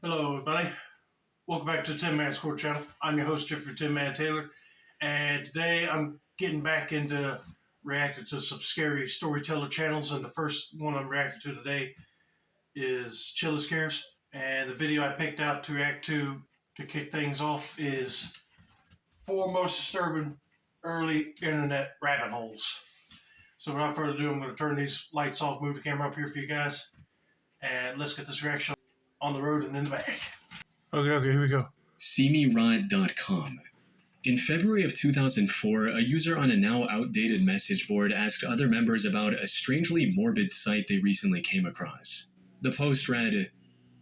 Hello, everybody. Welcome back to the Tin Man's Court channel. I'm your host, Jeffrey Tin Man Taylor, and today I'm getting back into reacting to some scary storyteller channels. And the first one I'm reacting to today is Chilla Scares. And the video I picked out to react to kick things off is four most disturbing early internet rabbit holes. So without further ado, I'm going to turn these lights off, move the camera up here for you guys, and let's get this reaction on the road and in the bag. Okay, here we go. Seemerot.com. In February of 2004, a user on a now outdated message board asked other members about a strangely morbid site they recently came across. The post read,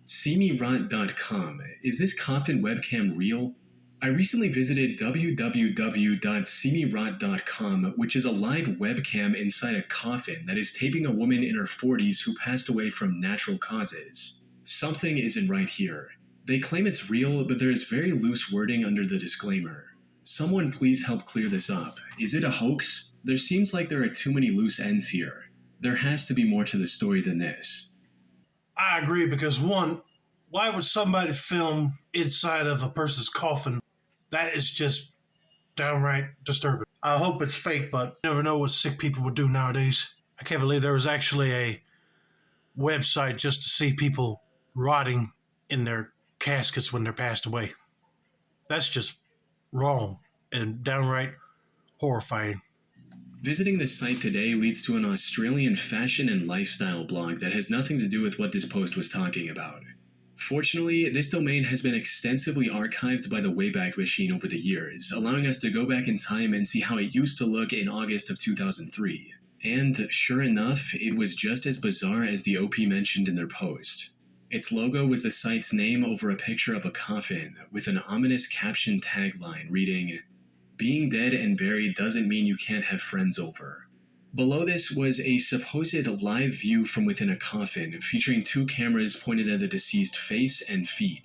Seemerot.com. Is this coffin webcam real? I recently visited www.seemerot.com, which is a live webcam inside a coffin that is taping a woman in her 40s who passed away from natural causes. Something isn't right here. They claim it's real, but there is very loose wording under the disclaimer. Someone please help clear this up. Is it a hoax? There seems like there are too many loose ends here. There has to be more to the story than this. I agree, because one, why would somebody film inside of a person's coffin? That is just downright disturbing. I hope it's fake, but you never know what sick people would do nowadays. I can't believe there was actually a website just to see people rotting in their caskets when they're passed away. That's just wrong and downright horrifying. Visiting the site today leads to an Australian fashion and lifestyle blog that has nothing to do with what this post was talking about. Fortunately, this domain has been extensively archived by the Wayback Machine over the years, allowing us to go back in time and see how it used to look in August of 2003. And sure enough, it was just as bizarre as the OP mentioned in their post. Its logo was the site's name over a picture of a coffin, with an ominous caption tagline reading, "Being dead and buried doesn't mean you can't have friends over." Below this was a supposed live view from within a coffin, featuring two cameras pointed at the deceased face and feet.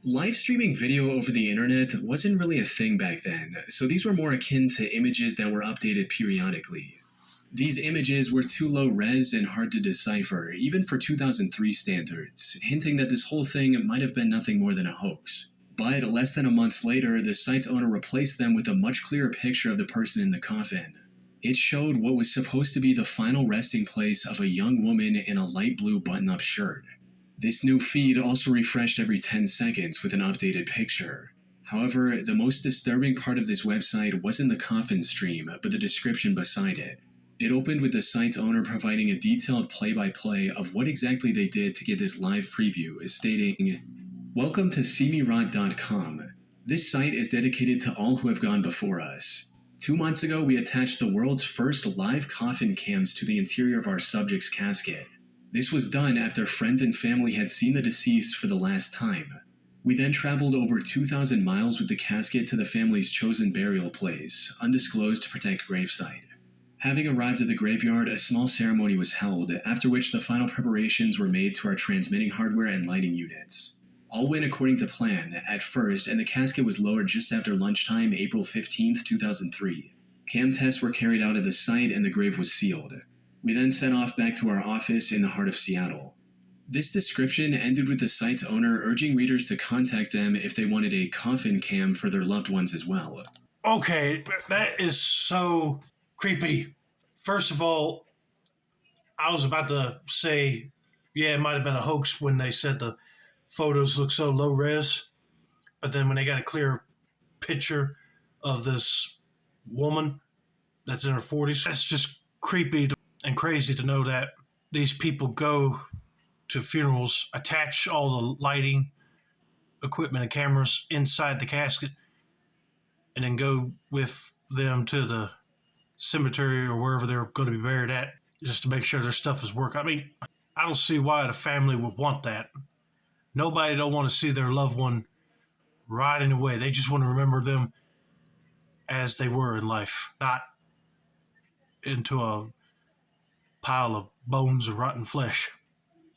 Live streaming video over the internet wasn't really a thing back then, so these were more akin to images that were updated periodically. These images were too low res and hard to decipher, even for 2003 standards, hinting that this whole thing might have been nothing more than a hoax. But less than a month later, the site's owner replaced them with a much clearer picture of the person in the coffin. It showed what was supposed to be the final resting place of a young woman in a light blue button-up shirt. This new feed also refreshed every 10 seconds with an updated picture. However, the most disturbing part of this website wasn't the coffin stream, but the description beside it. It opened with the site's owner providing a detailed play-by-play of what exactly they did to get this live preview, stating, "Welcome to Seemerot.com. This site is dedicated to all who have gone before us. 2 months ago, we attached the world's first live coffin cams to the interior of our subject's casket. This was done after friends and family had seen the deceased for the last time. We then traveled over 2,000 miles with the casket to the family's chosen burial place, undisclosed to protect gravesite. Having arrived at the graveyard, a small ceremony was held, after which the final preparations were made to our transmitting hardware and lighting units. All went according to plan at first, and the casket was lowered just after lunchtime, April 15, 2003. Cam tests were carried out at the site and the grave was sealed. We then set off back to our office in the heart of Seattle." This description ended with the site's owner urging readers to contact them if they wanted a coffin cam for their loved ones as well. Okay, that is so creepy. First of all, I was about to say, yeah, it might have been a hoax when they said the photos look so low res, but then when they got a clear picture of this woman that's in her 40s, that's just creepy and crazy to know that these people go to funerals, attach all the lighting, equipment, and cameras inside the casket, and then go with them to the cemetery or wherever they're going to be buried at just to make sure their stuff is working. I mean, I don't see why the family would want that. Nobody don't want to see their loved one rotting away. They just want to remember them as they were in life, not into a pile of bones of rotten flesh.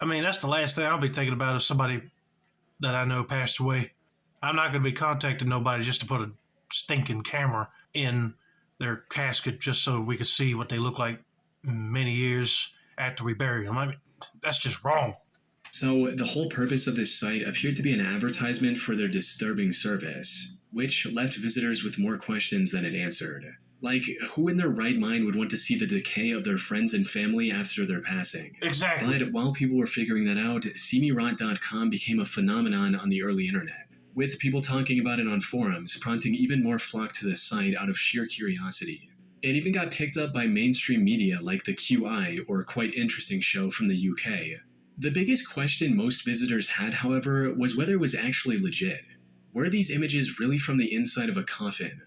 I mean, that's the last thing I'll be thinking about if somebody that I know passed away. I'm not going to be contacting nobody just to put a stinking camera in their casket just so we could see what they look like many years after we bury them. I mean, that's just wrong. So, the whole purpose of this site appeared to be an advertisement for their disturbing service, which left visitors with more questions than it answered. Like, who in their right mind would want to see the decay of their friends and family after their passing? Exactly. But while people were figuring that out, Seemerot.com became a phenomenon on the early internet, with people talking about it on forums, prompting even more flock to the site out of sheer curiosity. It even got picked up by mainstream media like the QI, or Quite Interesting show from the UK. The biggest question most visitors had, however, was whether it was actually legit. Were these images really from the inside of a coffin?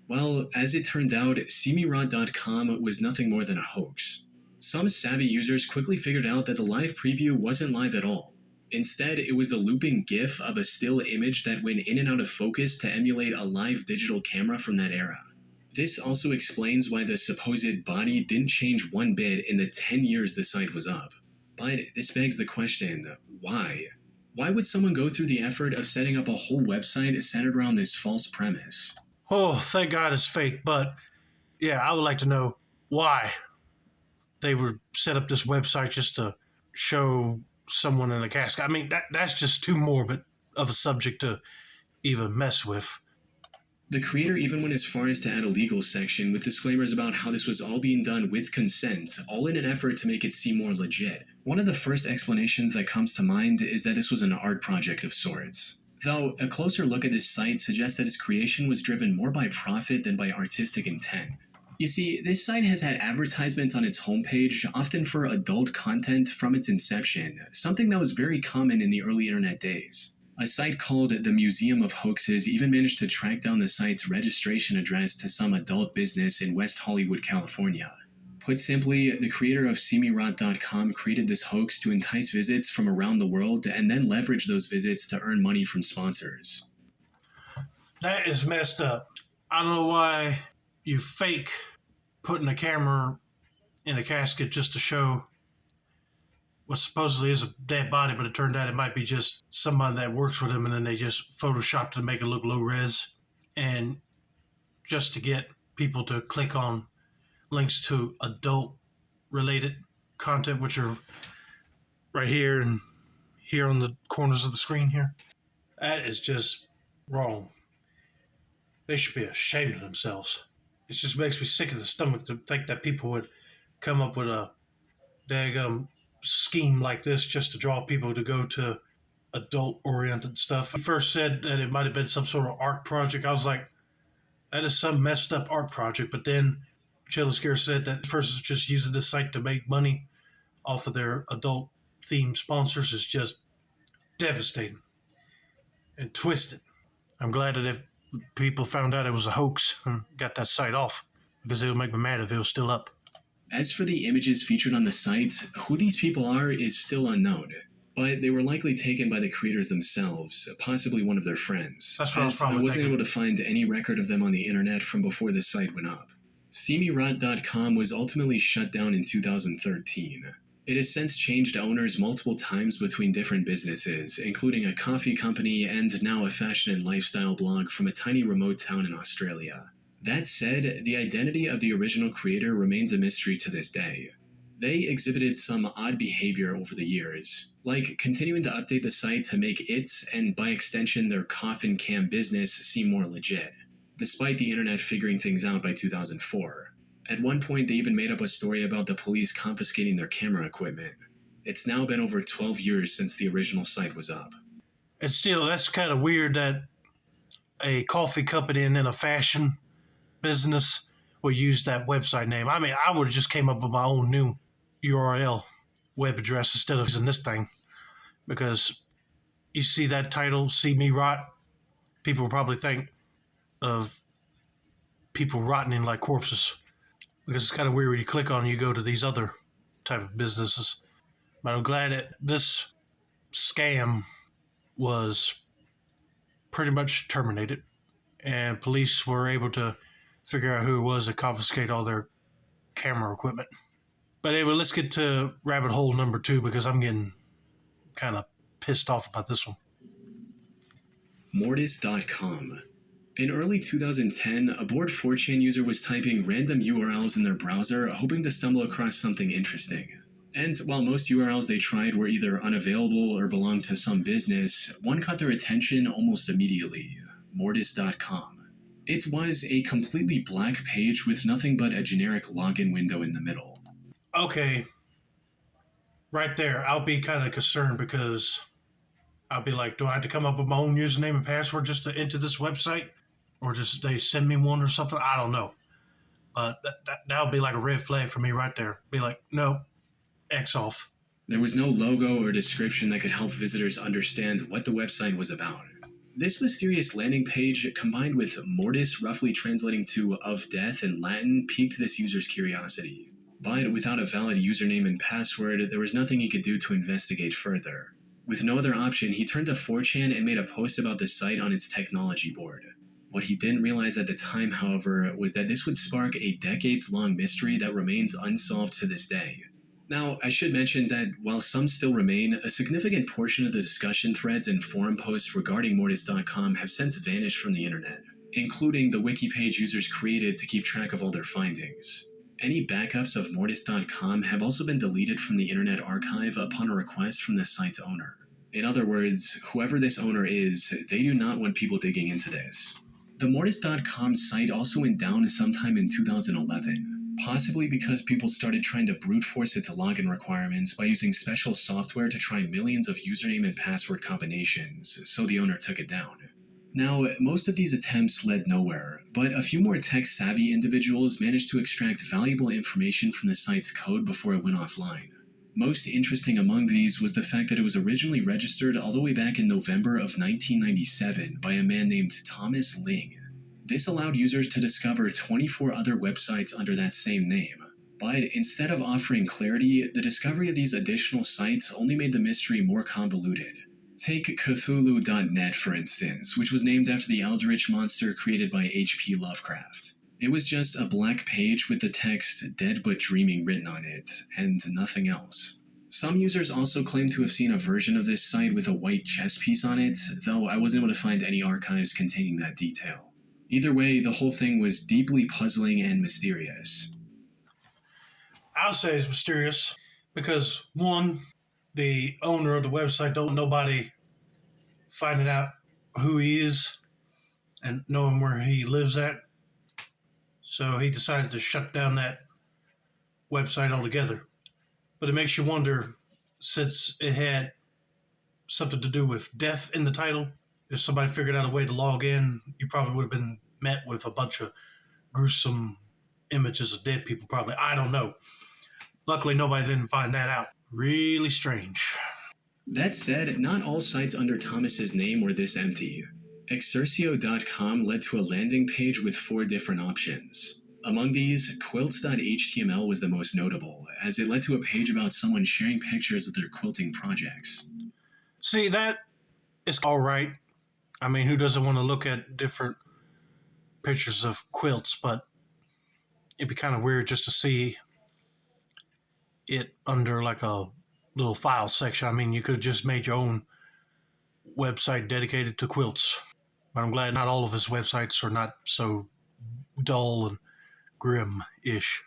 Well, as it turned out, Seemerot.com was nothing more than a hoax. Some savvy users quickly figured out that the live preview wasn't live at all. Instead, it was the looping GIF of a still image that went in and out of focus to emulate a live digital camera from that era. This also explains why the supposed body didn't change one bit in the 10 years the site was up. But this begs the question, why? Why would someone go through the effort of setting up a whole website centered around this false premise? Oh, thank God it's fake. But yeah, I would like to know why they would set up this website just to show someone in a casket. I mean, that's just too morbid of a subject to even mess with. The creator even went as far as to add a legal section with disclaimers about how this was all being done with consent, all in an effort to make it seem more legit. One of the first explanations that comes to mind is that this was an art project of sorts. Though, a closer look at this site suggests that its creation was driven more by profit than by artistic intent. You see, this site has had advertisements on its homepage, often for adult content from its inception, something that was very common in the early internet days. A site called the Museum of Hoaxes even managed to track down the site's registration address to some adult business in West Hollywood, California. Put simply, the creator of Seemerot.com created this hoax to entice visits from around the world and then leverage those visits to earn money from sponsors. That is messed up. I don't know why you fake putting a camera in a casket just to show what supposedly is a dead body, but it turned out it might be just somebody that works with him, and then they just photoshopped it to make it look low res, and just to get people to click on links to adult related content, which are right here and here on the corners of the screen here. That is just wrong. They should be ashamed of themselves. It just makes me sick to the stomach to think that people would come up with a daggum scheme like this just to draw people to go to adult-oriented stuff. He first said that it might have been some sort of art project. I was like, that is some messed up art project. But then Chilliscare said that this person's just using this site to make money off of their adult-themed sponsors. Is just devastating and twisted. I'm glad that if people found out it was a hoax and got that site off, because it would make me mad if it was still up. As for the images featured on the site, who these people are is still unknown, but they were likely taken by the creators themselves, possibly one of their friends. That's what I wasn't able to find any record of them on the internet from before the site went up. Seemerot.com was ultimately shut down in 2013. It has since changed owners multiple times between different businesses, including a coffee company and now a fashion and lifestyle blog from a tiny remote town in Australia. That said, the identity of the original creator remains a mystery to this day. They exhibited some odd behavior over the years, like continuing to update the site to make its, and by extension their coffin cam business, seem more legit, despite the internet figuring things out by 2004. At one point, they even made up a story about the police confiscating their camera equipment. It's now been over 12 years since the original site was up. And still, that's kind of weird that a coffee company and then a fashion business would use that website name. I mean, I would have just came up with my own new URL web address instead of using this thing, because you see that title, See Me Rot, people will probably think of people rotting like corpses, because it's kind of weird when you click on it, you go to these other type of businesses. But I'm glad that this scam was pretty much terminated, and police were able to figure out who it was that confiscate all their camera equipment. But anyway, let's get to rabbit hole number 2, because I'm getting kind of pissed off about this one. Mortis.com. In early 2010, a bored 4chan user was typing random URLs in their browser, hoping to stumble across something interesting. And while most URLs they tried were either unavailable or belonged to some business, one caught their attention almost immediately: Mortis.com. It was a completely black page with nothing but a generic login window in the middle. Okay, right there, I'll be kind of concerned because I'll be like, do I have to come up with my own username and password just to enter this website? Or just they send me one or something? I don't know. But that would be like a red flag for me right there. Be like, no, X off. There was no logo or description that could help visitors understand what the website was about. This mysterious landing page, combined with mortis roughly translating to of death in Latin, piqued this user's curiosity. But without a valid username and password, there was nothing he could do to investigate further. With no other option, he turned to 4chan and made a post about the site on its technology board. What he didn't realize at the time, however, was that this would spark a decades-long mystery that remains unsolved to this day. Now, I should mention that while some still remain, a significant portion of the discussion threads and forum posts regarding Mortis.com have since vanished from the internet, including the wiki page users created to keep track of all their findings. Any backups of Mortis.com have also been deleted from the Internet Archive upon a request from the site's owner. In other words, whoever this owner is, they do not want people digging into this. The Mortis.com site also went down sometime in 2011, possibly because people started trying to brute force its login requirements by using special software to try millions of username and password combinations, so the owner took it down. Now, most of these attempts led nowhere, but a few more tech-savvy individuals managed to extract valuable information from the site's code before it went offline. Most interesting among these was the fact that it was originally registered all the way back in November of 1997 by a man named Thomas Ling. This allowed users to discover 24 other websites under that same name. But instead of offering clarity, the discovery of these additional sites only made the mystery more convoluted. Take Cthulhu.net, for instance, which was named after the eldritch monster created by H.P. Lovecraft. It was just a black page with the text "Dead but Dreaming" written on it, and nothing else. Some users also claim to have seen a version of this site with a white chess piece on it, though I wasn't able to find any archives containing that detail. Either way, the whole thing was deeply puzzling and mysterious. I'll say it's mysterious because, one, the owner of the website don't want nobody finding out who he is and knowing where he lives at. So he decided to shut down that website altogether. But it makes you wonder, since it had something to do with death in the title, if somebody figured out a way to log in, you probably would have been met with a bunch of gruesome images of dead people, probably. I don't know. Luckily, nobody didn't find that out. Really strange. That said, not all sites under Thomas's name were this empty. Exercio.com led to a landing page with 4 different options. Among these, quilts.html was the most notable, as it led to a page about someone sharing pictures of their quilting projects. See, that is all right. I mean, who doesn't want to look at different pictures of quilts? But it'd be kind of weird just to see it under like a little file section. I mean, you could have just made your own website dedicated to quilts. But I'm glad not all of his websites are not so dull and grim-ish.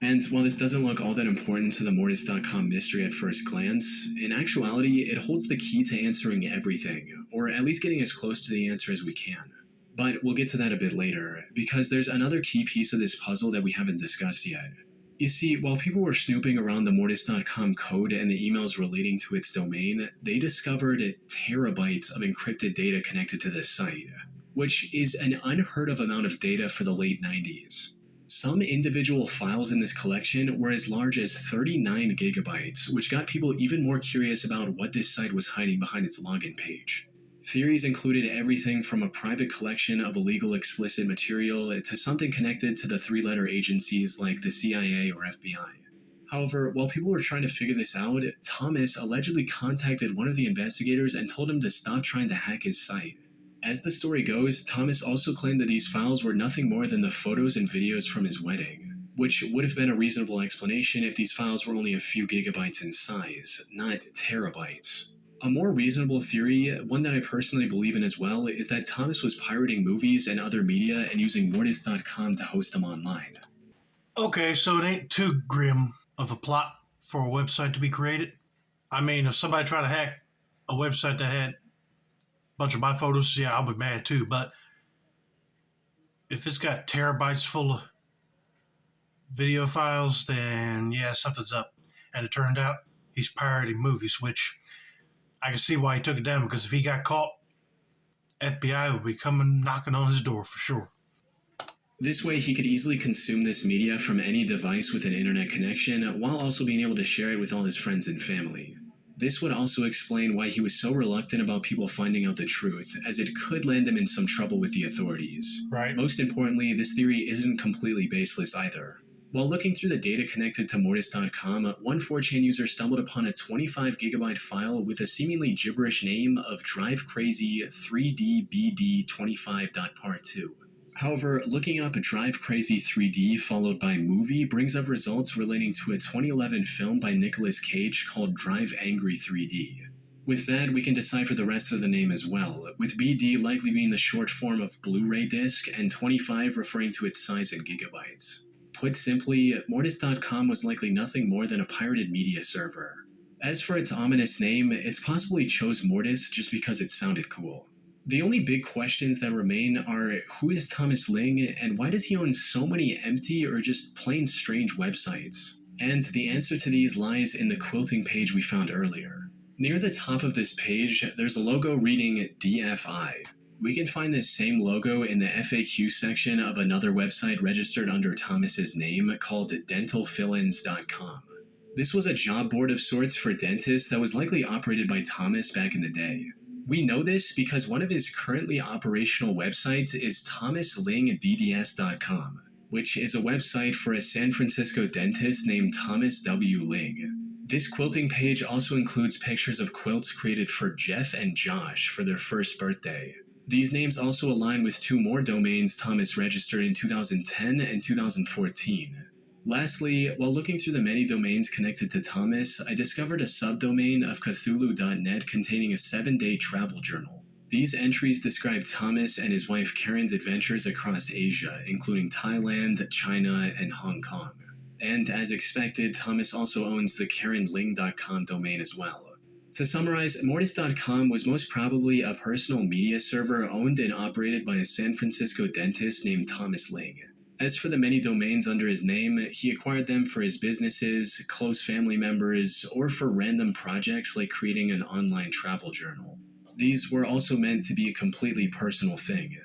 And while this doesn't look all that important to the Mortis.com mystery at first glance, in actuality, it holds the key to answering everything, or at least getting as close to the answer as we can. But we'll get to that a bit later, because there's another key piece of this puzzle that we haven't discussed yet. You see, while people were snooping around the Mortis.com code and the emails relating to its domain, they discovered terabytes of encrypted data connected to this site, which is an unheard of amount of data for the late 90s. Some individual files in this collection were as large as 39 gigabytes, which got people even more curious about what this site was hiding behind its login page. Theories included everything from a private collection of illegal explicit material to something connected to the 3-letter agencies like the CIA or FBI. However, while people were trying to figure this out, Thomas allegedly contacted one of the investigators and told him to stop trying to hack his site. As the story goes, Thomas also claimed that these files were nothing more than the photos and videos from his wedding, which would have been a reasonable explanation if these files were only a few gigabytes in size, not terabytes. A more reasonable theory, one that I personally believe in as well, is that Thomas was pirating movies and other media and using Mortis.com to host them online. Okay, so it ain't too grim of a plot for a website to be created. I mean, if somebody tried to hack a website that had a bunch of my photos, yeah, I'll be mad too. But if it's got terabytes full of video files, then yeah, something's up. And it turned out he's pirating movies, which I can see why he took it down, because if he got caught, FBI would be coming knocking on his door for sure. This way, he could easily consume this media from any device with an internet connection, while also being able to share it with all his friends and family. This would also explain why he was so reluctant about people finding out the truth, as it could land him in some trouble with the authorities. Right. Most importantly, this theory isn't completely baseless either. While looking through the data connected to Mortis.com, one 4chan user stumbled upon a 25GB file with a seemingly gibberish name of Drive Crazy 3DBD25.part2. However, looking up Drive Crazy 3D followed by movie brings up results relating to a 2011 film by Nicolas Cage called Drive Angry 3D. With that, we can decipher the rest of the name as well, with BD likely being the short form of Blu-ray disc and 25 referring to its size in gigabytes. Put simply, Mortis.com was likely nothing more than a pirated media server. As for its ominous name, it's possible he chose Mortis just because it sounded cool. The only big questions that remain are, who is Thomas Ling, and why does he own so many empty or just plain strange websites? And the answer to these lies in the quilting page we found earlier. Near the top of this page, there's a logo reading DFI. We can find this same logo in the FAQ section of another website registered under Thomas's name called dentalfillins.com. This was a job board of sorts for dentists that was likely operated by Thomas back in the day. We know this because one of his currently operational websites is thomaslingdds.com, which is a website for a San Francisco dentist named Thomas W. Ling. This quilting page also includes pictures of quilts created for Jeff and Josh for their first birthday. These names also align with two more domains Thomas registered in 2010 and 2014. Lastly, while looking through the many domains connected to Thomas, I discovered a subdomain of Cthulhu.net containing a 7-day travel journal. These entries describe Thomas and his wife Karen's adventures across Asia, including Thailand, China, and Hong Kong. And as expected, Thomas also owns the KarenLing.com domain as well. To summarize, Mortis.com was most probably a personal media server owned and operated by a San Francisco dentist named Thomas Ling. As for the many domains under his name, he acquired them for his businesses, close family members, or for random projects like creating an online travel journal. These were also meant to be a completely personal thing.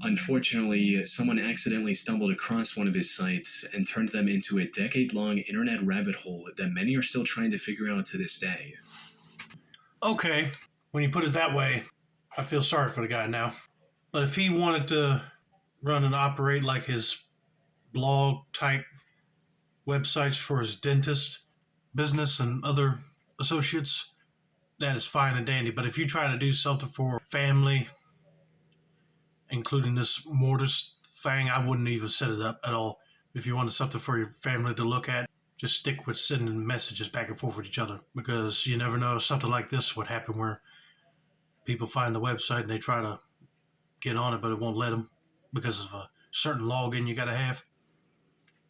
Unfortunately, someone accidentally stumbled across one of his sites and turned them into a decade-long internet rabbit hole that many are still trying to figure out to this day. Okay, when you put it that way, I feel sorry for the guy now. But if he wanted to run and operate like his blog type websites for his dentist business and other associates, that is fine and dandy. But if you try to do something for family, including this Mortis thing, I wouldn't even set it up at all. If you wanted something for your family to look at, just stick with sending messages back and forth with each other, because you never know if something like this would happen where people find the website and they try to get on it, but it won't let them because of a certain login you got to have.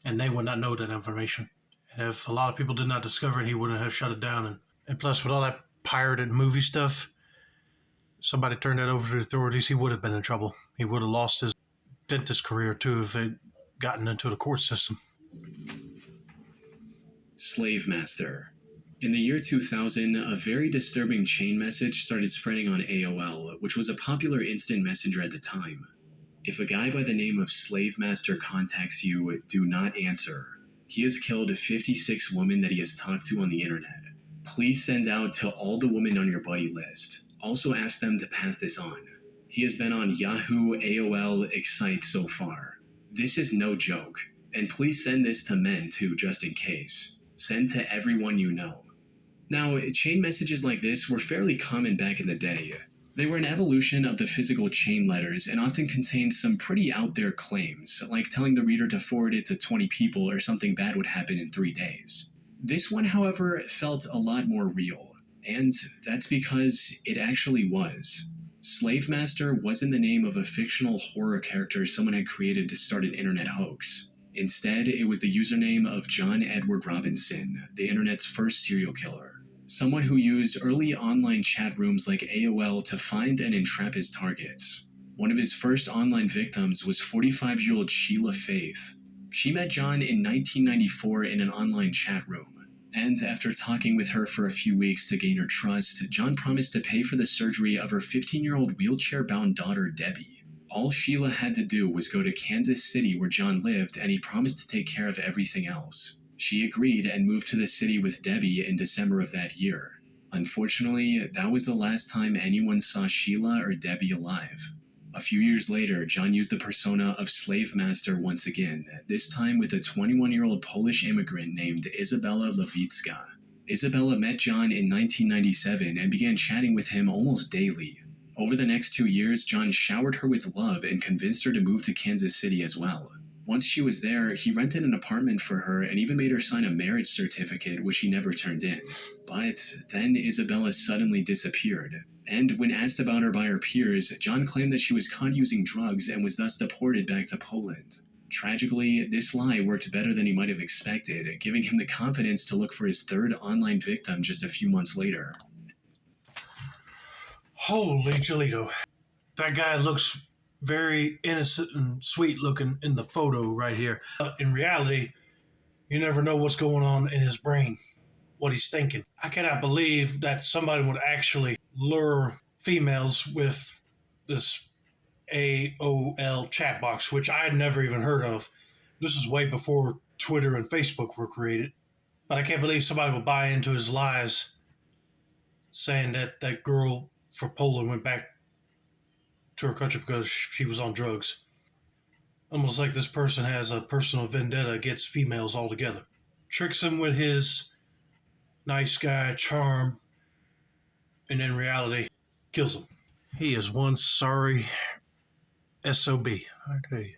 And they would not know that information. And if a lot of people did not discover it, he wouldn't have shut it down. And plus, with all that pirated movie stuff, somebody turned that over to the authorities, he would have been in trouble. He would have lost his dentist career, too, if they'd gotten into the court system. Slavemaster. In the year 2000, a very disturbing chain message started spreading on AOL, which was a popular instant messenger at the time. If a guy by the name of Slavemaster contacts you, do not answer. He has killed 56 women that he has talked to on the internet. Please send out to all the women on your buddy list. Also ask them to pass this on. He has been on Yahoo, AOL, Excite so far. This is no joke. And please send this to men too, just in case. Send to everyone you know. Now, chain messages like this were fairly common back in the day. They were an evolution of the physical chain letters and often contained some pretty out there claims, like telling the reader to forward it to 20 people or something bad would happen in 3 days. This one, however, felt a lot more real, and that's because it actually was. Slavemaster wasn't the name of a fictional horror character someone had created to start an internet hoax. Instead, it was the username of John Edward Robinson, the internet's first serial killer. Someone who used early online chat rooms like AOL to find and entrap his targets. One of his first online victims was 45-year-old Sheila Faith. She met John in 1994 in an online chat room, and after talking with her for a few weeks to gain her trust, John promised to pay for the surgery of her 15-year-old wheelchair-bound daughter, Debbie. All Sheila had to do was go to Kansas City where John lived, and he promised to take care of everything else. She agreed and moved to the city with Debbie in December of that year. Unfortunately, that was the last time anyone saw Sheila or Debbie alive. A few years later, John used the persona of Slavemaster once again, this time with a 21-year-old Polish immigrant named Izabela Lewicka. Izabela met John in 1997 and began chatting with him almost daily. Over the next 2 years, John showered her with love and convinced her to move to Kansas City as well. Once she was there, he rented an apartment for her and even made her sign a marriage certificate, which he never turned in. But then Izabela suddenly disappeared. And when asked about her by her peers, John claimed that she was caught using drugs and was thus deported back to Poland. Tragically, this lie worked better than he might have expected, giving him the confidence to look for his third online victim just a few months later. Holy Jolito. That guy looks very innocent and sweet looking in the photo right here. In reality, you never know what's going on in his brain, what he's thinking. I cannot believe that somebody would actually lure females with this AOL chat box, which I had never even heard of. This is way before Twitter and Facebook were created. But I can't believe somebody would buy into his lies, saying that that girl for Poland went back to her country because she was on drugs. Almost like this person has a personal vendetta against females altogether. Tricks him with his nice guy charm, and in reality, kills him. He is one sorry SOB, I tell you.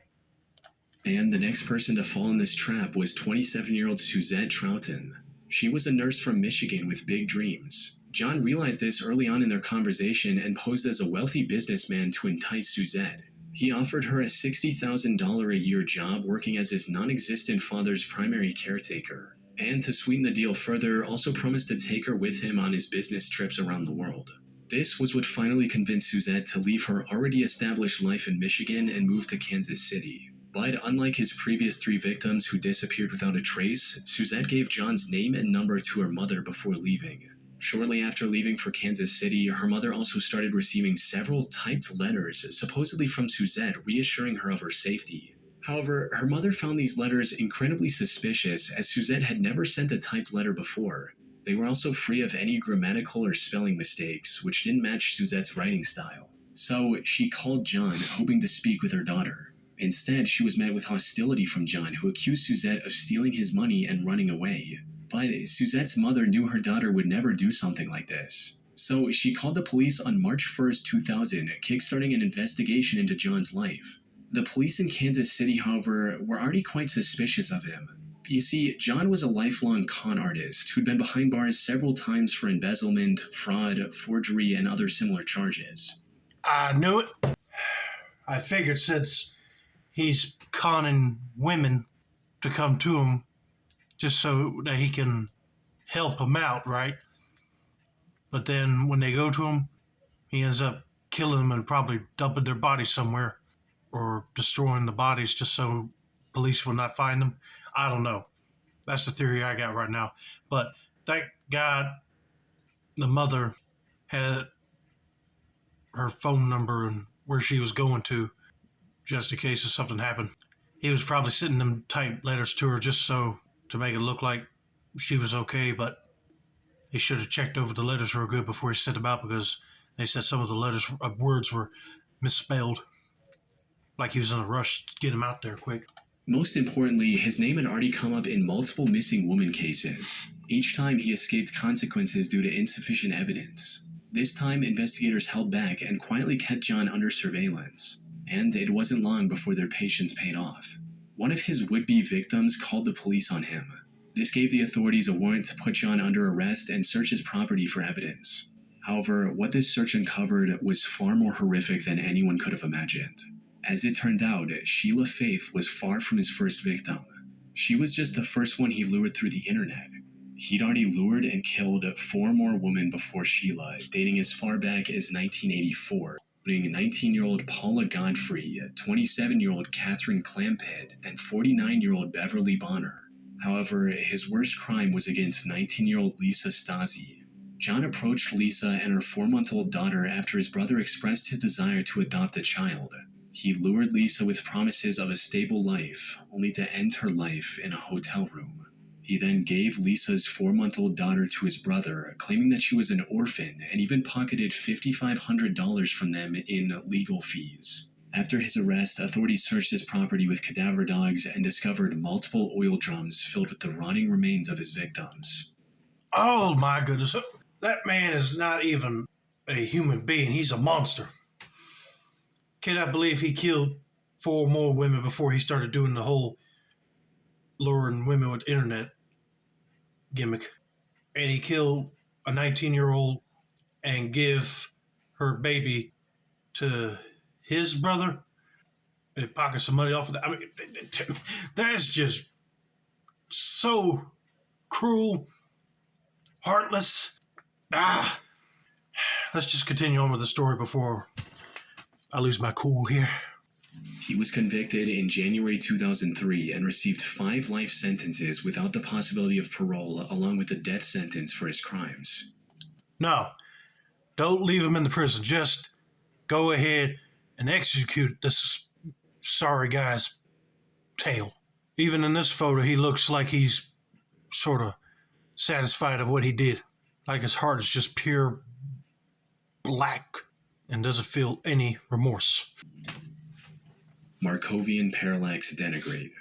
And the next person to fall in this trap was 27-year-old Suzette Troughton. She was a nurse from Michigan with big dreams. John realized this early on in their conversation and posed as a wealthy businessman to entice Suzette. He offered her a $60,000 a year job working as his non-existent father's primary caretaker. And to sweeten the deal further, also promised to take her with him on his business trips around the world. This was what finally convinced Suzette to leave her already established life in Michigan and move to Kansas City. But unlike his previous 3 victims who disappeared without a trace, Suzette gave John's name and number to her mother before leaving. Shortly after leaving for Kansas City, her mother also started receiving several typed letters, supposedly from Suzette, reassuring her of her safety. However, her mother found these letters incredibly suspicious, as Suzette had never sent a typed letter before. They were also free of any grammatical or spelling mistakes, which didn't match Suzette's writing style. So she called John, hoping to speak with her daughter. Instead, she was met with hostility from John, who accused Suzette of stealing his money and running away. But Suzette's mother knew her daughter would never do something like this. So she called the police on March 1st, 2000, kickstarting an investigation into John's life. The police in Kansas City, however, were already quite suspicious of him. You see, John was a lifelong con artist who'd been behind bars several times for embezzlement, fraud, forgery, and other similar charges. I knew it. I figured since he's conning women to come to him just so that he can help them out, right? But then when they go to him, he ends up killing them and probably dumping their bodies somewhere or destroying the bodies just so police will not find them. I don't know. That's the theory I got right now. But thank God the mother had her phone number and where she was going to just in case if something happened. He was probably sending them typed letters to her just so to make it look like she was okay, but he should have checked over the letters real good before he sent them out because they said some of the letters words were misspelled, like he was in a rush to get them out there quick. Most importantly, his name had already come up in multiple missing woman cases. Each time he escaped consequences due to insufficient evidence. This time, investigators held back and quietly kept John under surveillance. And it wasn't long before their patience paid off. One of his would-be victims called the police on him. This gave the authorities a warrant to put John under arrest and search his property for evidence. However, what this search uncovered was far more horrific than anyone could have imagined. As it turned out, Sheila Faith was far from his first victim. She was just the first one he lured through the internet. He'd already lured and killed 4 more women before Sheila, dating as far back as 1984, including 19-year-old Paula Godfrey, 27-year-old Catherine Clampett, and 49-year-old Beverly Bonner. However, his worst crime was against 19-year-old Lisa Stasi. John approached Lisa and her 4-month-old daughter after his brother expressed his desire to adopt a child. He lured Lisa with promises of a stable life, only to end her life in a hotel room. He then gave Lisa's 4-month-old daughter to his brother, claiming that she was an orphan, and even pocketed $5,500 from them in legal fees. After his arrest, authorities searched his property with cadaver dogs and discovered multiple oil drums filled with the rotting remains of his victims. Oh my goodness. That man is not even a human being. He's a monster. Cannot believe he killed 4 more women before he started doing the whole luring women with internet gimmick. And he killed a 19-year-old and give her baby to his brother and pocket some money off of that. I mean, that's just so cruel, heartless. Let's just continue on with the story before I lose my cool here. He was convicted in January 2003 and received 5 life sentences without the possibility of parole, along with a death sentence for his crimes. No, don't leave him in the prison. Just go ahead and execute this sorry guy's tail. Even in this photo, he looks like he's sort of satisfied of what he did. Like his heart is just pure black and doesn't feel any remorse. Markovian Parallax Denigrate.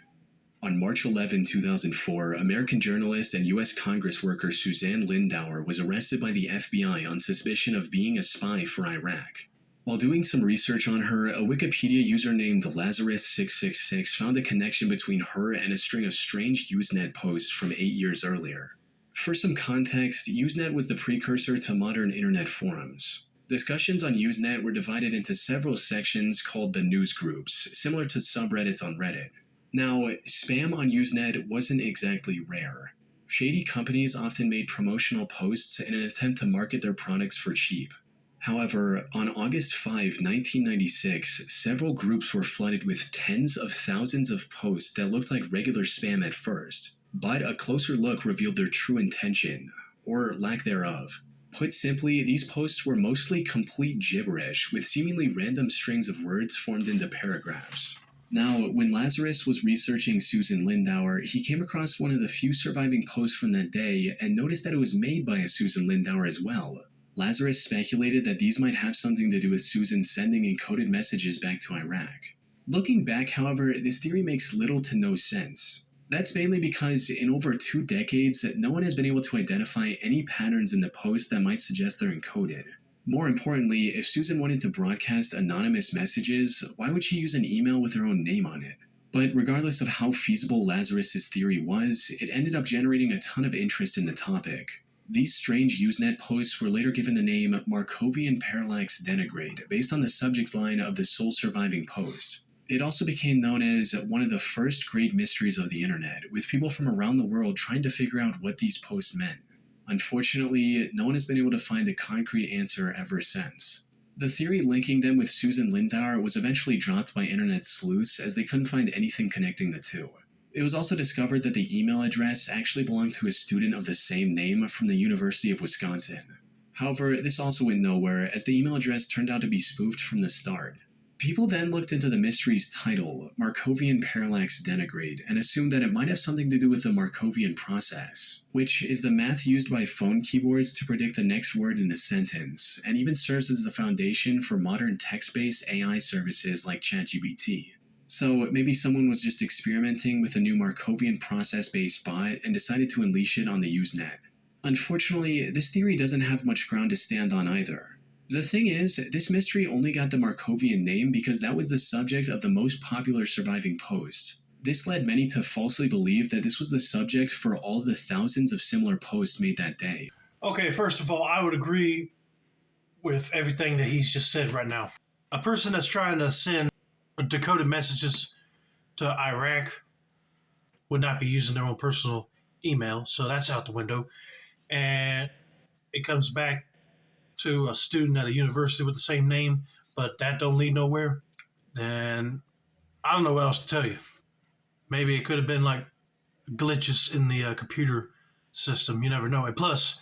On March 11, 2004, American journalist and U.S. Congress worker Suzanne Lindauer was arrested by the FBI on suspicion of being a spy for Iraq. While doing some research on her, a Wikipedia user named Lazarus666 found a connection between her and a string of strange Usenet posts from 8 years earlier. For some context, Usenet was the precursor to modern internet forums. Discussions on Usenet were divided into several sections called the news groups, similar to subreddits on Reddit. Now, spam on Usenet wasn't exactly rare. Shady companies often made promotional posts in an attempt to market their products for cheap. However, on August 5, 1996, several groups were flooded with tens of thousands of posts that looked like regular spam at first, but a closer look revealed their true intention, or lack thereof. Put simply, these posts were mostly complete gibberish, with seemingly random strings of words formed into paragraphs. Now, when Lazarus was researching Susan Lindauer, he came across one of the few surviving posts from that day and noticed that it was made by a Susan Lindauer as well. Lazarus speculated that these might have something to do with Susan sending encoded messages back to Iraq. Looking back, however, this theory makes little to no sense. That's mainly because in over 2 decades, no one has been able to identify any patterns in the posts that might suggest they're encoded. More importantly, if Susan wanted to broadcast anonymous messages, why would she use an email with her own name on it? But regardless of how feasible Lazarus's theory was, it ended up generating a ton of interest in the topic. These strange Usenet posts were later given the name Markovian Parallax Denigrate, based on the subject line of the sole surviving post. It also became known as one of the first great mysteries of the internet, with people from around the world trying to figure out what these posts meant. Unfortunately, no one has been able to find a concrete answer ever since. The theory linking them with Susan Lindauer was eventually dropped by internet sleuths as they couldn't find anything connecting the two. It was also discovered that the email address actually belonged to a student of the same name from the University of Wisconsin. However, this also went nowhere as the email address turned out to be spoofed from the start. People then looked into the mystery's title, Markovian Parallax Denigrate, and assumed that it might have something to do with the Markovian process, which is the math used by phone keyboards to predict the next word in a sentence, and even serves as the foundation for modern text-based AI services like ChatGPT. So maybe someone was just experimenting with a new Markovian process-based bot and decided to unleash it on the Usenet. Unfortunately, this theory doesn't have much ground to stand on either. The thing is, this mystery only got the Markovian name because that was the subject of the most popular surviving post. This led many to falsely believe that this was the subject for all the thousands of similar posts made that day. Okay, first of all, I would agree with everything that he's just said right now. A person that's trying to send decoded messages to Iraq would not be using their own personal email, so that's out the window. And it comes back to a student at a university with the same name, but that don't lead nowhere. Then I don't know what else to tell you. Maybe it could have been like glitches in the computer system. You never know. And plus,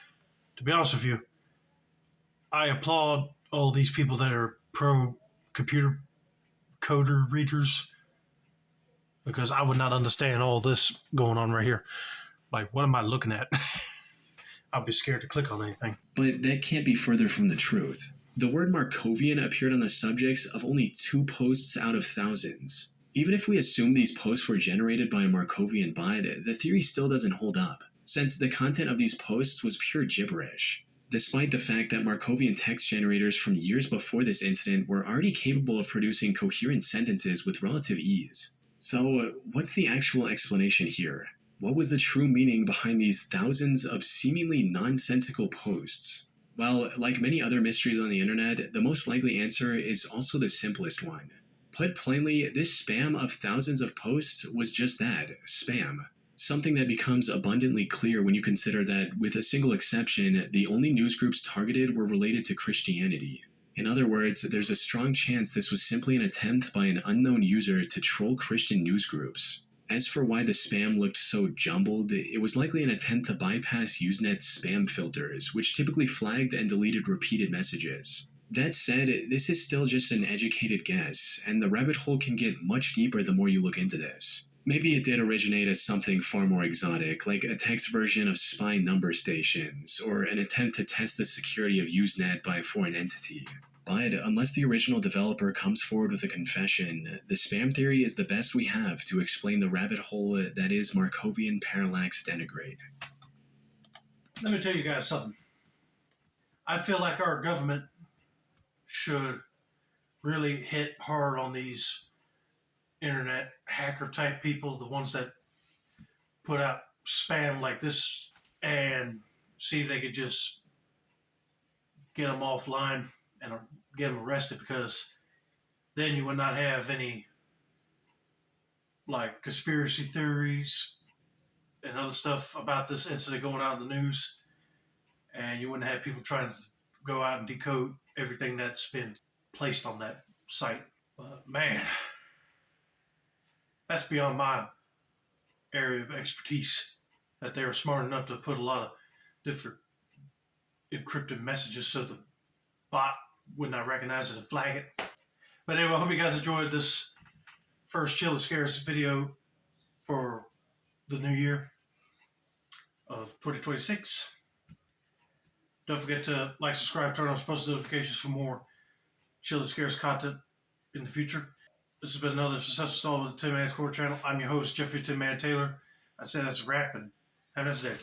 to be honest with you, I applaud all these people that are pro computer coder readers because I would not understand all this going on right here. Like, what am I looking at? I'll be scared to click on anything. But that can't be further from the truth. The word Markovian appeared on the subjects of only 2 posts out of thousands. Even if we assume these posts were generated by a Markovian bot, the theory still doesn't hold up, since the content of these posts was pure gibberish. Despite the fact that Markovian text generators from years before this incident were already capable of producing coherent sentences with relative ease. So, what's the actual explanation here? What was the true meaning behind these thousands of seemingly nonsensical posts? Well, like many other mysteries on the internet, the most likely answer is also the simplest one. Put plainly, this spam of thousands of posts was just that, spam. Something that becomes abundantly clear when you consider that, with a single exception, the only news groups targeted were related to Christianity. In other words, there's a strong chance this was simply an attempt by an unknown user to troll Christian news groups. As for why the spam looked so jumbled, it was likely an attempt to bypass Usenet's spam filters, which typically flagged and deleted repeated messages. That said, this is still just an educated guess, and the rabbit hole can get much deeper the more you look into this. Maybe it did originate as something far more exotic, like a text version of spy number stations, or an attempt to test the security of Usenet by a foreign entity. But unless the original developer comes forward with a confession, the spam theory is the best we have to explain the rabbit hole that is Markovian Parallax Denigrate. Let me tell you guys something. I feel like our government should really hit hard on these internet hacker type people, the ones that put out spam like this, and see if they could just get them offline and get them arrested, because then you would not have any like conspiracy theories and other stuff about this incident going out in the news, and you wouldn't have people trying to go out and decode everything that's been placed on that site. But man, that's beyond my area of expertise, that they were smart enough to put a lot of different encrypted messages so the bot would not recognize it and flag it. But anyway, I hope you guys enjoyed this first Chill and Scares video for the new year of 2026. Don't forget to like, subscribe, turn on post notifications for more Chill and Scares content in the future. This has been another successful installment of the Tin Man's Core channel. I'm your host, Jeffrey Tin Man Taylor. I say that's a wrap, and have a nice day, everybody.